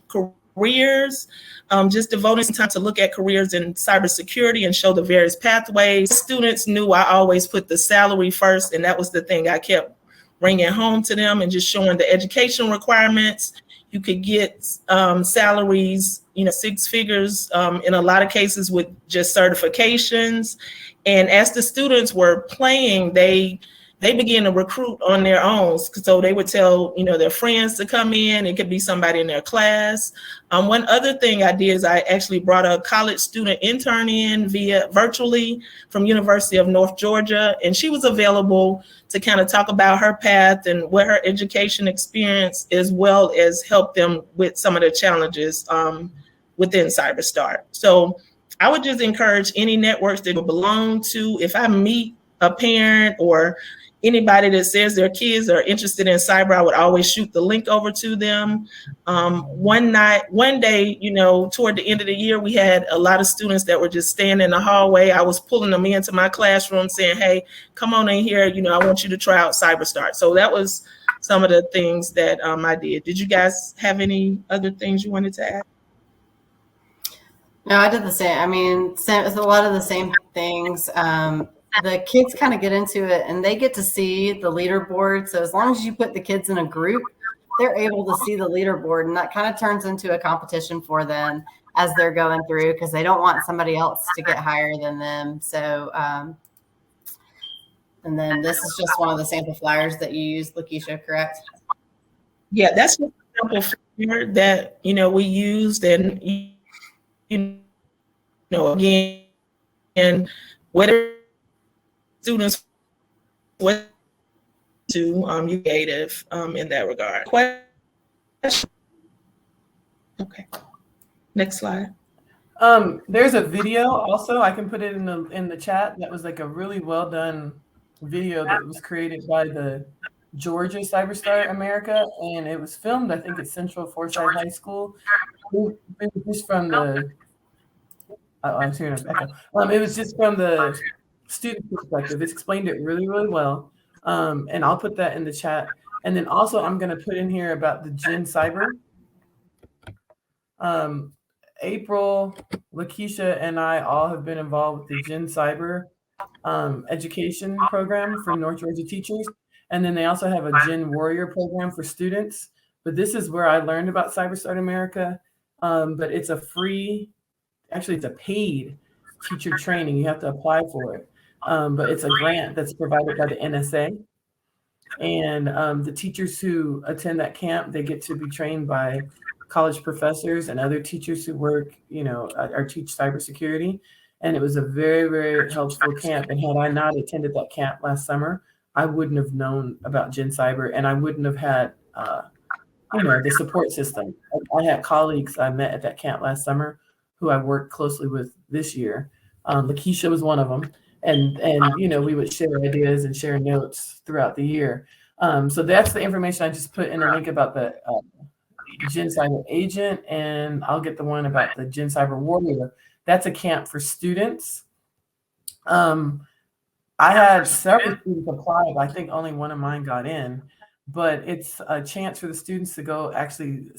careers, just devoting some time to look at careers in cybersecurity and show the various pathways. Students knew I always put the salary first, and that was the thing I kept bringing home to them, and just showing the education requirements. You could get salaries, 6 figures in a lot of cases with just certifications. And as the students were playing, they began to recruit on their own. So they would tell, their friends to come in. It could be somebody in their class. One other thing I did is I actually brought a college student intern in virtually from University of North Georgia. And she was available to kind of talk about her path and what her education experience, as well as help them with some of the challenges within CyberStart. So I would just encourage any networks that you belong to. If I meet a parent or anybody that says their kids are interested in cyber, I would always shoot the link over to them. One day, toward the end of the year, we had a lot of students that were just standing in the hallway. I was pulling them into my classroom saying, hey, come on in here. I want you to try out CyberStart. So that was some of the things that I did. Did you guys have any other things you wanted to add? No, I did the same. I mean, it's a lot of the same things. The kids kind of get into it, and they get to see the leaderboard. So as long as you put the kids in a group, they're able to see the leaderboard, and that kind of turns into a competition for them as they're going through, because they don't want somebody else to get higher than them. So, and then this is just one of the sample flyers that you used, Lakecia, correct? Yeah, that's just a sample flyer that, we used, and, again, and whatever students what to creative in that regard. Question? Okay. Next slide. There's a video also. I can put it in the chat. That was like a really well done video that was created by the Georgia CyberStart America, and it was filmed, I think, at Central Forsyth High School. Just from the I'm hearing an echo. It was just from the student perspective. It's explained it really, really well. And I'll put that in the chat. And then also I'm going to put in here about the Gen Cyber. April, Lakecia, and I all have been involved with the Gen Cyber education program for North Georgia teachers. And then they also have a Gen Warrior program for students. But this is where I learned about CyberStart America. But it's a free, actually it's a paid teacher training. You have to apply for it. But it's a grant that's provided by the NSA. And the teachers who attend that camp, they get to be trained by college professors and other teachers who work, or teach cybersecurity. And it was a very, very helpful camp. And had I not attended that camp last summer, I wouldn't have known about Gen Cyber, and I wouldn't have had, the support system. I had colleagues I met at that camp last summer who I worked closely with this year. Lakecia was one of them. And we would share ideas and share notes throughout the year. So that's the information I just put in a link about the Gen Cyber Agent, and I'll get the one about the Gen Cyber Warrior. That's a camp for students. I had several students apply, but I think only one of mine got in. But it's a chance for the students to go actually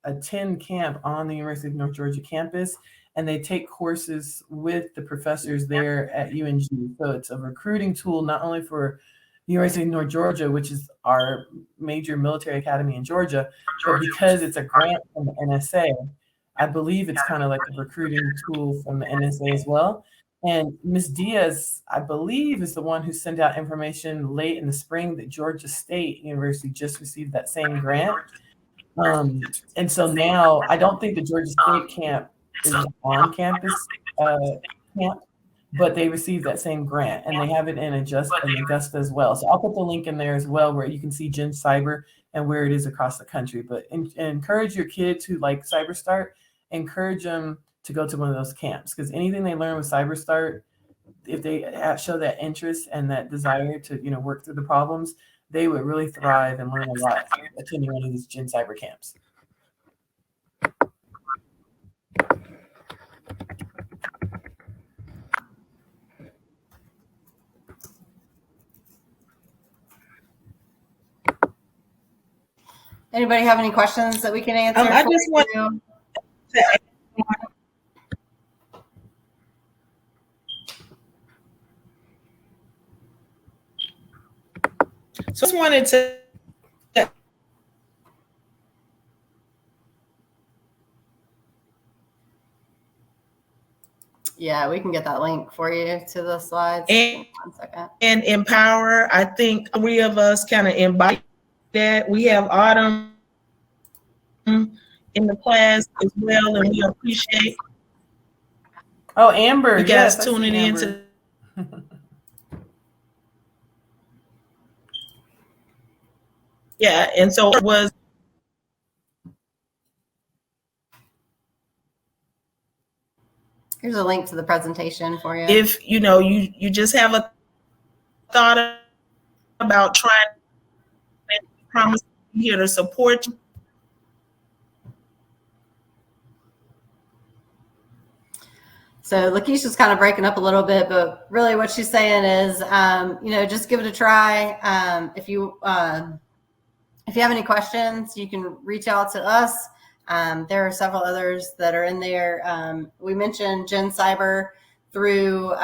attend camp on the University of North Georgia campus, and they take courses with the professors there at UNG. So it's a recruiting tool not only for the University of North Georgia, which is our major military academy in Georgia, but because it's a grant from the NSA, I believe it's kind of like a recruiting tool from the NSA as well. And Ms. Diaz, I believe, is the one who sent out information late in the spring that Georgia State University just received that same grant. And so now I don't think the Georgia State camp is on campus camp, but they received that same grant, and they have it in Augusta as well. So I'll put the link in there as well where you can see Gen Cyber and where it is across the country. But encourage your kids who like CyberStart, encourage them to go to one of those camps, because anything they learn with CyberStart, if they show that interest and that desire to work through the problems, they would really thrive and learn a lot attending one of these Gen Cyber camps. Anybody have any questions that we can answer? I just want to add So I just wanted to. Yeah, we can get that link for you to the slides. And, 1 second. And empower. I think 3 of us kind of embody that. We have Autumn in the class as well, and we appreciate. Oh, Amber, you guys tuning in to. Yeah, and so it was. Here's a link to the presentation for you. If you just have a thought about trying to promise here to support you. So Lakeisha's kind of breaking up a little bit, but really what she's saying is, just give it a try. If you have any questions, you can reach out to us. There are several others that are in there. We mentioned Gen Cyber through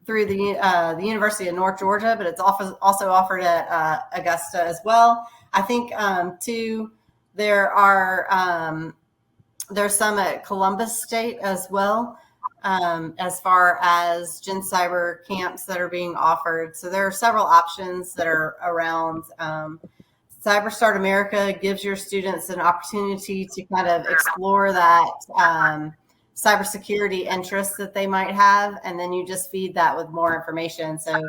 the University of North Georgia, but it's also offered at Augusta as well. I think too, there's some at Columbus State as well, as far as Gen Cyber camps that are being offered. So there are several options that are around. CyberStart America gives your students an opportunity to kind of explore that cybersecurity interest that they might have, and then you just feed that with more information. So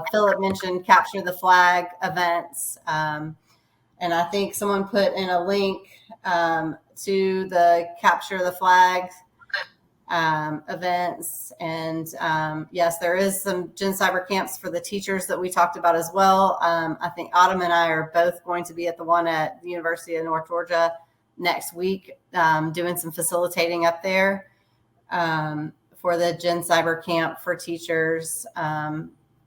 Philip mentioned Capture the Flag events, and I think someone put in a link to the Capture the Flag events. And yes, there is some Gen Cyber camps for the teachers that we talked about as well. I think Autumn and I are both going to be at the one at the University of North Georgia next week, doing some facilitating up there for the Gen Cyber camp for teachers.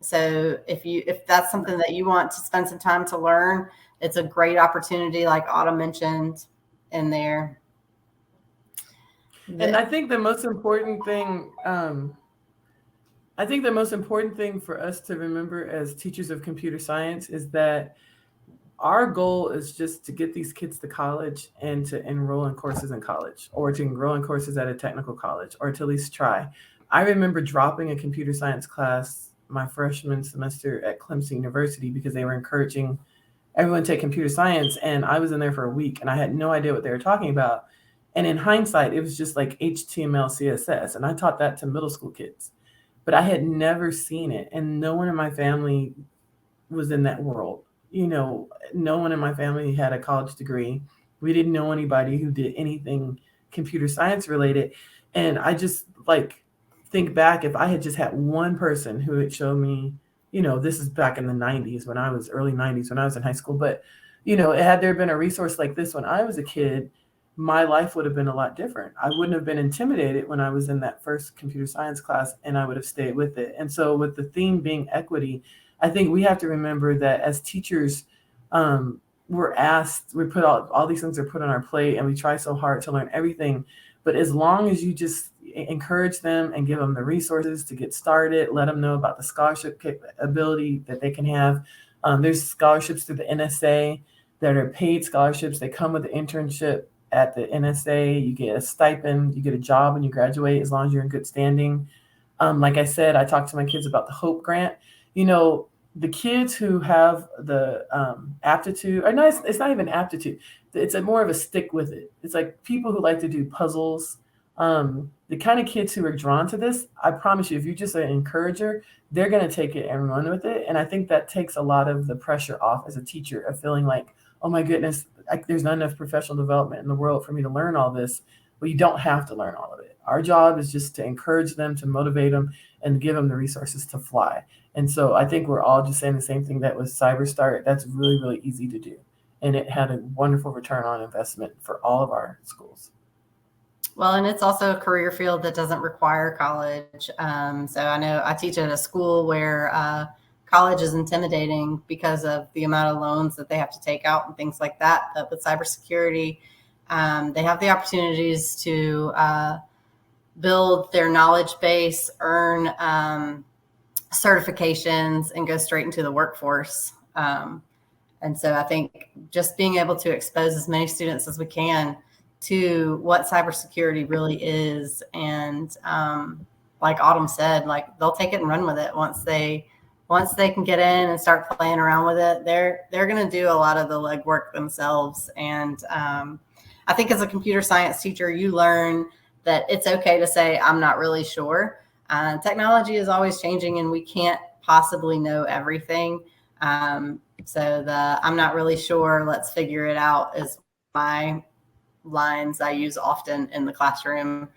So if that's something that you want to spend some time to learn, it's a great opportunity, like Autumn mentioned in there. And I think the most important thing, for us to remember as teachers of computer science is that our goal is just to get these kids to college and to enroll in courses in college, or to enroll in courses at a technical college, or to at least try. I remember dropping a computer science class my freshman semester at Clemson University because they were encouraging everyone to take computer science, and I was in there for a week and I had no idea what they were talking about. And in hindsight, it was just like HTML, CSS. And I taught that to middle school kids, but I had never seen it. And no one in my family was in that world. No one in my family had a college degree. We didn't know anybody who did anything computer science related. And I just think back, if I had just had one person who had shown me this is back in the 90s early 90s when I was in high school. But, had there been a resource like this when I was a kid, my life would have been a lot different. I wouldn't have been intimidated when I was in that first computer science class, and I would have stayed with it. And so with the theme being equity, I think we have to remember that as teachers, we put all these things are put on our plate, and we try so hard to learn everything. But as long as you just encourage them and give them the resources to get started, let them know about the scholarship ability that they can have. There's scholarships through the NSA that are paid scholarships. They come with the internship at the NSA. You get a stipend, you get a job when you graduate, as long as you're in good standing. Like I said, I talked to my kids about the HOPE grant. The kids who have the aptitude, or no, it's not even aptitude. It's more of a stick with it. It's like people who like to do puzzles. The kind of kids who are drawn to this, I promise you, if you're just an encourager, they're going to take it and run with it. And I think that takes a lot of the pressure off as a teacher of feeling like, oh my goodness, there's not enough professional development in the world for me to learn all this. Well, you don't have to learn all of it. Our job is just to encourage them, to motivate them, and give them the resources to fly. And so I think we're all just saying the same thing that with CyberStart. That's really, really easy to do. And it had a wonderful return on investment for all of our schools. Well, and it's also a career field that doesn't require college. So I know I teach at a school where college is intimidating because of the amount of loans that they have to take out and things like that. But with cybersecurity, they have the opportunities to build their knowledge base, earn certifications, and go straight into the workforce. And so I think just being able to expose as many students as we can to what cybersecurity really is. And like Autumn said, like they'll take it and run with it once they can get in and start playing around with it. They're going to do a lot of the legwork themselves. And I think as a computer science teacher, you learn that it's okay to say, I'm not really sure. Technology is always changing and we can't possibly know everything. So the I'm not really sure, let's figure it out is my lines I use often in the classroom.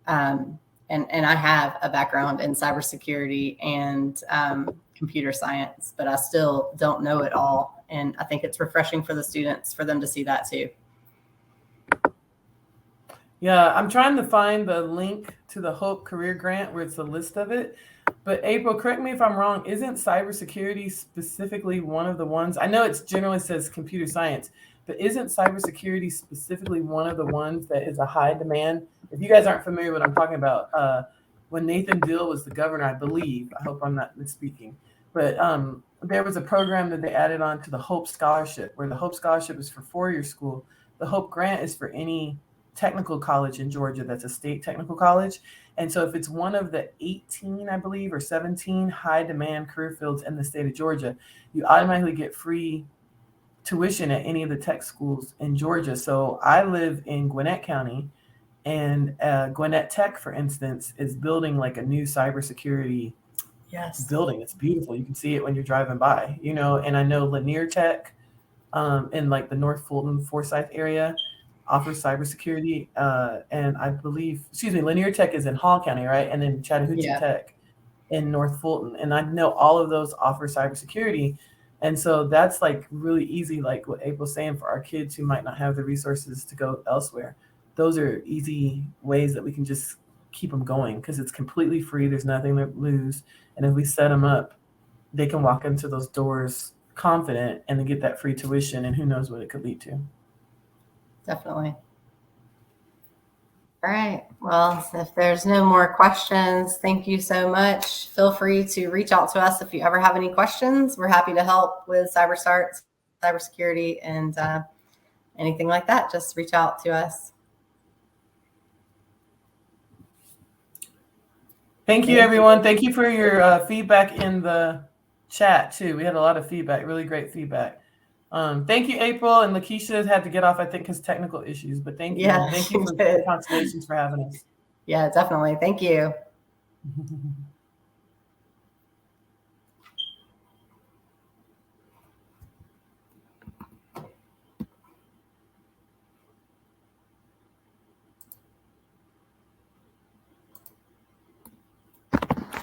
And I have a background in cybersecurity and computer science, but I still don't know it all. And I think it's refreshing for the students for them to see that too. Yeah, I'm trying to find the link to the HOPE career grant where it's a list of it. But April, correct me if I'm wrong, isn't cybersecurity specifically one of the ones? I know it generally says computer science, but isn't cybersecurity specifically one of the ones that is a high demand? If you guys aren't familiar with what I'm talking about, when Nathan Dill was the governor, I believe, I hope I'm not misspeaking, but there was a program that they added on to the HOPE Scholarship, where the HOPE Scholarship is for four-year school. The HOPE Grant is for any technical college in Georgia that's a state technical college. And so if it's one of the 18, I believe, or 17 high demand career fields in the state of Georgia, you automatically get free tuition at any of the tech schools in Georgia. So I live in Gwinnett County, and Gwinnett Tech, for instance, is building like a new cybersecurity building. It's beautiful. You can see it when you're driving by, and I know Lanier Tech in like the North Fulton, Forsyth area offers cybersecurity. And I believe, Lanier Tech is in Hall County, right? And then Chattahoochee Tech in North Fulton. And I know all of those offer cybersecurity. And so that's like really easy, like what April's saying, for our kids who might not have the resources to go elsewhere. Those are easy ways that we can just keep them going because it's completely free. There's nothing to lose. And if we set them up, they can walk into those doors confident and then get that free tuition, and who knows what it could lead to. Definitely. All right. Well, if there's no more questions, thank you so much. Feel free to reach out to us if you ever have any questions. We're happy to help with CyberStart, cybersecurity, and anything like that. Just reach out to us. Thank you, everyone. Thank you for your feedback in the chat, too. We had a lot of feedback, really great feedback. Thank you, April. And Lakecia had to get off, I think, because technical issues. But thank you. Yeah, thank you for Constellations for having us. Yeah, definitely. Thank you.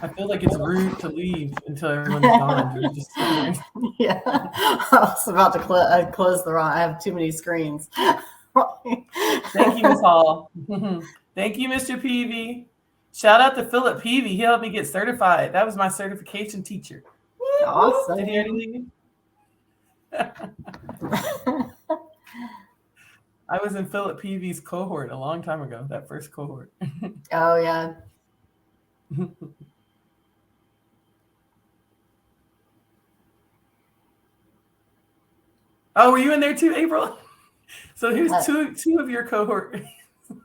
I feel like it's rude to leave until everyone's gone. You're just sitting there. Yeah, I was about to close the wrong. I have too many screens. Thank you, Ms. Hall. Thank you, Mr. Peavy. Shout out to Philip Peavy. He helped me get certified. That was my certification teacher. Awesome. Did he already leave? I was in Philip Peavy's cohort a long time ago, that first cohort. Oh, yeah. Oh, were you in there too, April? So here's two of your cohort.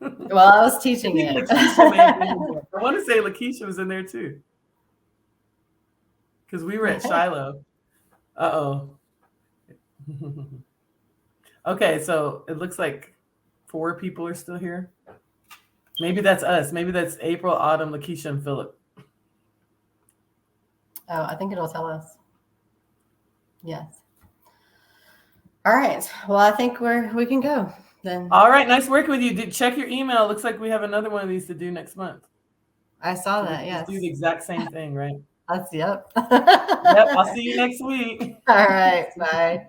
Well, I was teaching it. I want to say Lakecia was in there too. Because we were at Shiloh. Uh-oh. Okay, so it looks like 4 people are still here. Maybe that's us. Maybe that's April, Autumn, Lakecia, and Philip. Oh, I think it'll tell us. Yes. All right. Well, I think we can go then. All right. Nice working with you. Check your email. Looks like we have another one of these to do next month. I saw that. Yes. Do the exact same thing, right? Yep. Yep. I'll see you next week. All right. Bye.